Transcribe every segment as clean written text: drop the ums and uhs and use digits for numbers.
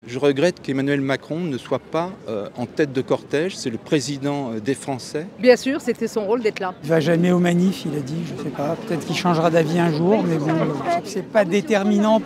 Je regrette qu'Emmanuel Macron ne soit pas en tête de cortège, c'est le président des Français. Bien sûr, c'était son rôle d'être là. Il va jamais aux manifs, il a dit, je sais pas, peut-être qu'il changera d'avis un jour, mais bon, c'est pas déterminant.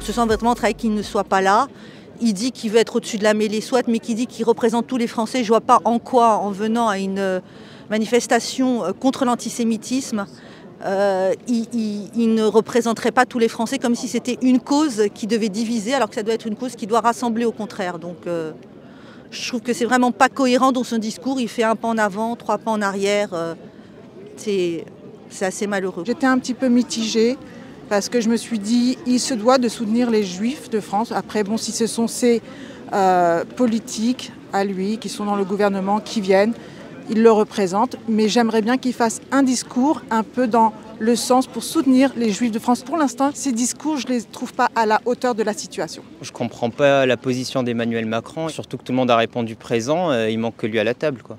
Je sens vraiment très qu'il ne soit pas là. Il dit qu'il veut être au-dessus de la mêlée, soit, mais qui dit qu'il représente tous les Français. Je ne vois pas en quoi, en venant à une manifestation contre l'antisémitisme, il ne représenterait pas tous les Français comme si c'était une cause qui devait diviser, alors que ça doit être une cause qui doit rassembler au contraire. Donc je trouve que c'est vraiment pas cohérent dans son discours. Il fait un pas en avant, 3 pas en arrière. C'est assez malheureux. J'étais un petit peu mitigée. Parce que je me suis dit, il se doit de soutenir les Juifs de France. Après, bon, si ce sont ces politiques à lui, qui sont dans le gouvernement, qui viennent, il le représente. Mais j'aimerais bien qu'il fasse un discours un peu dans le sens pour soutenir les Juifs de France. Pour l'instant, ces discours, je ne les trouve pas à la hauteur de la situation. Je ne comprends pas la position d'Emmanuel Macron, surtout que tout le monde a répondu présent, il manque que lui à la table, quoi.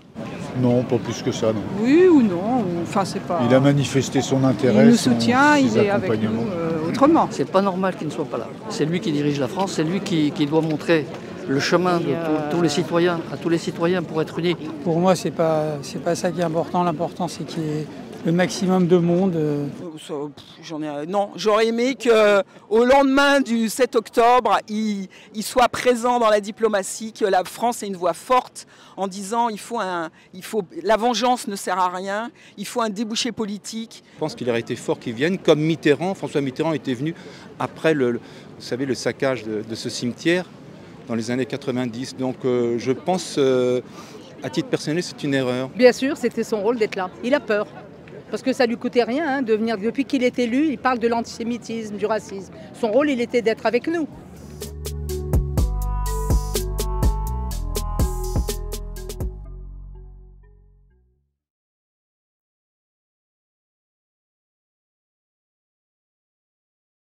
Non, pas plus que ça, non. Oui ou non, enfin c'est pas... Il a manifesté son intérêt, il nous soutient, il est avec nous autrement. C'est pas normal qu'il ne soit pas là. C'est lui qui dirige la France, c'est lui qui doit montrer le chemin de tous les citoyens, à tous les citoyens pour être unis. Pour moi, c'est pas ça qui est important. L'important, c'est qu'il y ait le maximum de monde. Non, j'aurais aimé qu'au lendemain du 7 octobre, il soit présent dans la diplomatie, que la France ait une voix forte en disant la vengeance ne sert à rien, il faut un débouché politique. Je pense qu'il aurait été fort qu'il vienne, comme Mitterrand. François Mitterrand était venu après vous savez, le saccage de ce cimetière dans les années 90. Donc je pense, à titre personnel, c'est une erreur. Bien sûr, c'était son rôle d'être là. Il a peur. Parce que ça ne lui coûtait rien de venir. Depuis qu'il est élu, il parle de l'antisémitisme, du racisme. Son rôle, il était d'être avec nous.